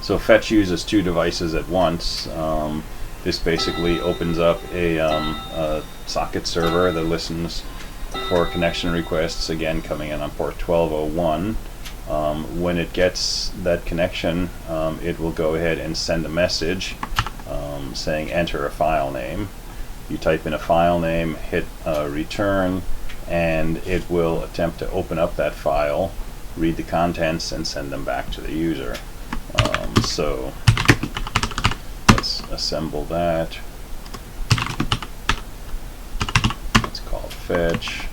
So fetch uses two devices at once. This basically opens up a socket server that listens for connection requests, again coming in on port 1201. When it gets that connection, it will go ahead and send a message saying enter a file name. You type in a file name, hit return, and it will attempt to open up that file, read the contents, and send them back to the user. So let's assemble that. It's called fetch.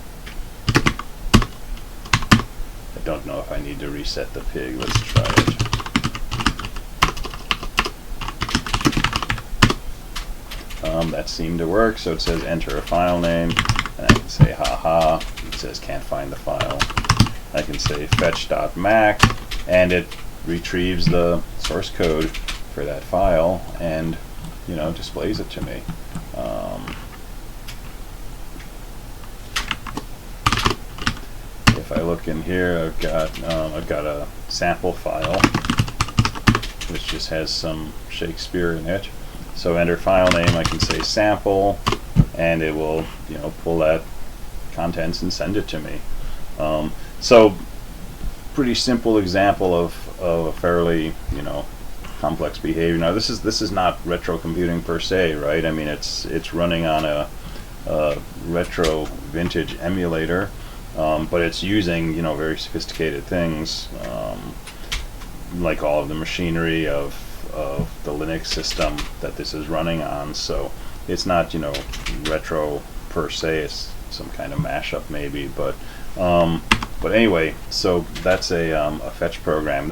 I don't know if I need to reset the pig. Let's try it. That seemed to work, so it says enter a file name, and I can say haha. It says can't find the file. I can say fetch.mac, and it retrieves the source code for that file and displays it to me. If I look in here, I've got a sample file which just has some Shakespeare in it. So enter file name, I can say sample, and it will pull that contents and send it to me. So pretty simple example of a fairly complex behavior. Now this is not retro computing per se, right? I mean it's running on a retro vintage emulator, but it's using very sophisticated things, like all of the machinery of the Linux system that this is running on. So it's not retro per se. It's some kind of mashup maybe, but anyway, so that's a fetch program.